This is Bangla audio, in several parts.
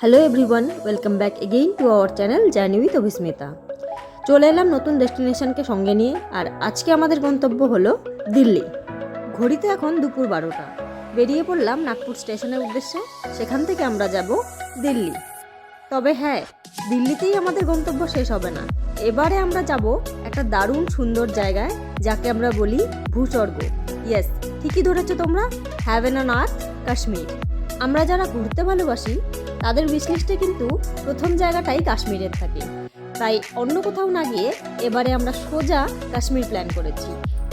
Hello everyone, welcome back again to our channel journey with Abhismita. চলে এলাম নতুন ডেস্টিনেশনকে সঙ্গে নিয়ে। আর আজকে আমাদের গন্তব্য হলো দিল্লি। ঘড়িতে এখন দুপুর 12টা। বেরিয়ে পড়লাম নাগপুর স্টেশনের উদ্দেশ্যে। সেখান থেকে আমরা যাব দিল্লি। তবে হ্যাঁ, দিল্লিতেই আমাদের গন্তব্য শেষ হবে না। এবারে আমরা যাব একটা দারুণ সুন্দর জায়গায়, যাকে আমরা বলি ভূস্বর্গ। ইয়েস, ঠিকই ধরেছো তোমরা, হ্যাভেন অন আর্থ, কাশ্মীর। আমরা যারা ঘুরতে ভালোবাসি তাদের উইশলিস্টে কিন্তু প্রথম জায়গাটাই কাশ্মীরের থাকে। তাই অন্য কোথাও না গিয়ে এবারে আমরা সোজা কাশ্মীর প্ল্যান করেছি।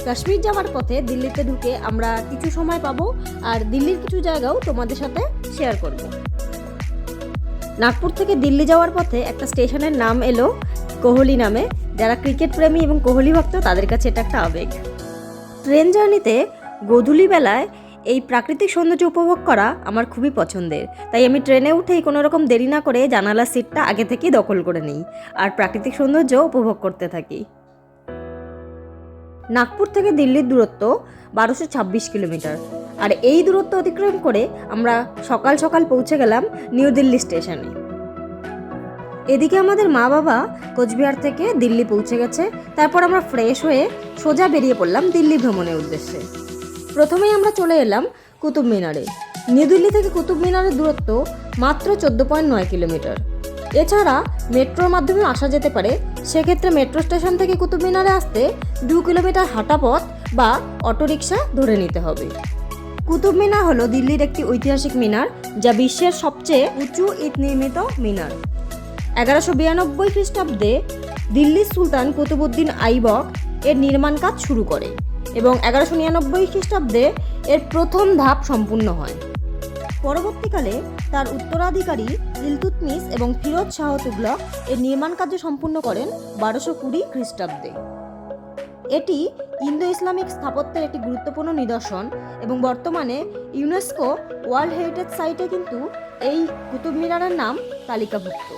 কাশ্মীর যাওয়ার পথে দিল্লিতে ঢুকে আমরা কিছু সময় পাবো, আর দিল্লির কিছু জায়গাও তোমাদের সাথে শেয়ার করব। নাগপুর থেকে দিল্লি যাওয়ার পথে একটা স্টেশনের নাম এলো কোহলি নামে। যারা ক্রিকেট প্রেমী এবং কোহলি ভক্ত তাদের কাছে এটা একটা আবেগ। ট্রেন জার্নিতে গোধূলি বেলায় এই প্রাকৃতিক সৌন্দর্য উপভোগ করা আমার খুবই পছন্দের। তাই আমি ট্রেনে উঠেই কোনো রকম দেরি না করে জানালার সিটটা আগে থেকেই দখল করে নিই আর প্রাকৃতিক সৌন্দর্য উপভোগ করতে থাকি। নাগপুর থেকে দিল্লির দূরত্ব 1226 কিলোমিটার। আর এই দূরত্ব অতিক্রম করে আমরা সকাল সকাল পৌঁছে গেলাম নিউ দিল্লি স্টেশনে। এদিকে আমাদের মা বাবা কোচবিহার থেকে দিল্লি পৌঁছে গেছে। তারপর আমরা ফ্রেশ হয়ে সোজা বেরিয়ে পড়লাম দিল্লি ভ্রমণের উদ্দেশ্যে। প্রথমেই আমরা চলে এলাম কুতুব মিনারে। নিউ দিল্লি থেকে কুতুব মিনারের দূরত্ব মাত্র 14.9 কিলোমিটার। এছাড়া মেট্রোর মাধ্যমে আসা যেতে পারে। সেক্ষেত্রে মেট্রো স্টেশন থেকে কুতুব মিনারে আসতে 2 কিলোমিটার হাঁটা পথ বা অটোরিকশা ধরে নিতে হবে। কুতুব মিনার হলো দিল্লির একটি ঐতিহাসিক মিনার, যা বিশ্বের সবচেয়ে উঁচু ইট নির্মিত মিনার। 1192 খ্রিস্টাব্দে দিল্লির সুলতান কুতুবউদ্দিন আইবক এর নির্মাণ কাজ শুরু করে এবং 1199 খ্রিস্টাব্দে এর প্রথম ধাপ সম্পূর্ণ হয়। পরবর্তীকালে তার উত্তরাধিকারী ইলতুৎমিশ এবং ফিরোজ শাহ তুগলক এর নির্মাণ কার্য সম্পূর্ণ করেন 1220 খ্রিস্টাব্দে। এটি ইন্দো ইসলামিক স্থাপত্যের একটি গুরুত্বপূর্ণ নিদর্শন এবং বর্তমানে ইউনেস্কো ওয়ার্ল্ড হেরিটেজ সাইটে কিন্তু এই কুতুব মিনারের নাম তালিকাভুক্ত।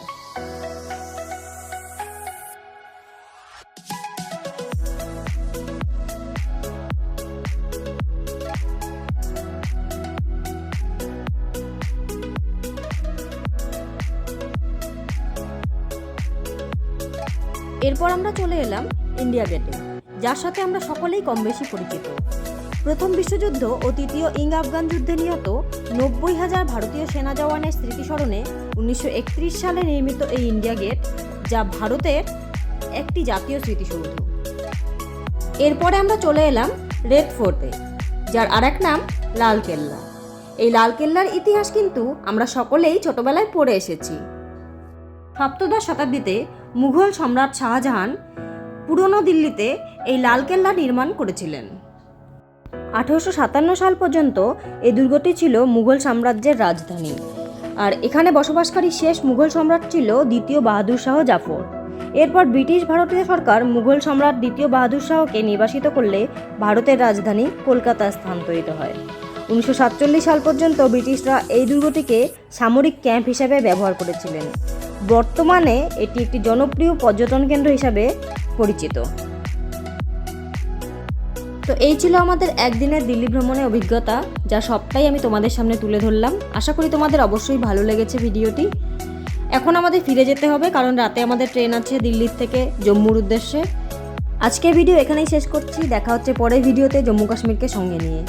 এরপর আমরা চলে এলাম ইন্ডিয়া গেটে, যার সাথে আমরা সকলেই কম বেশি পরিচিত। প্রথম বিশ্বযুদ্ধ ও তৃতীয় ইঙ্গ আফগান যুদ্ধে নিহত 90,000 ভারতীয় সেনা জওয়ানের স্মৃতিস্মরণে 1931 সালে নির্মিত এই ইন্ডিয়া গেট, যা ভারতের একটি জাতীয় স্মৃতিসৌধ। এরপরে আমরা চলে এলাম রেড ফোর্টে, যার আরেক নাম লালকেল্লা। এই লালকেল্লার ইতিহাস কিন্তু আমরা সকলেই ছোটবেলায় পড়ে এসেছি। সপ্তদশ শতাব্দীতে মুঘল সম্রাট শাহজাহান পুরনো দিল্লিতে এই লালকেল্লা নির্মাণ করেছিলেন। 1857 সাল পর্যন্ত এই দুর্গটি ছিল মুঘল সাম্রাজ্যের রাজধানী। আর এখানে বসবাসকারী শেষ মুঘল সম্রাট ছিল দ্বিতীয় বাহাদুর শাহ জাফর। এরপর ব্রিটিশ ভারতীয় সরকার মুঘল সম্রাট দ্বিতীয় বাহাদুর শাহকে নির্বাসিত করলে ভারতের রাজধানী কলকাতায় স্থানান্তরিত হয়। 1947 সাল পর্যন্ত ব্রিটিশরা এই দুর্গটিকে সামরিক ক্যাম্প হিসেবে ব্যবহার করেছিলেন। বর্তমানে এটি একটি জনপ্রিয় পর্যটন কেন্দ্র হিসাবে পরিচিত। তো এই ছিল আমাদের একদিনের দিল্লি ভ্রমণের অভিজ্ঞতা, যা সবটাই আমি তোমাদের সামনে তুলে ধরলাম। আশা করি তোমাদের অবশ্যই ভালো লেগেছে ভিডিওটি। এখন আমাদের ফিরে যেতে হবে, কারণ রাতে আমাদের ট্রেন আছে দিল্লির থেকে জম্মুর উদ্দেশ্যে। আজকের ভিডিও এখানেই শেষ করছি। দেখা হচ্ছে পরের ভিডিওতে জম্মু কাশ্মীরকে সঙ্গে নিয়ে।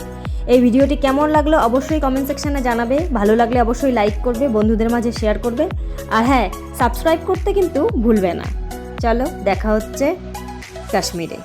এই ভিডিওটি কেমন লাগলো অবশ্যই কমেন্ট সেকশনে জানাবে। ভালো লাগলে অবশ্যই লাইক করবে, বন্ধুদের মাঝে শেয়ার করবে। আর হ্যাঁ, সাবস্ক্রাইব করতে কিন্তু ভুলবে না। চলো, দেখা হচ্ছে কাশ্মীরে।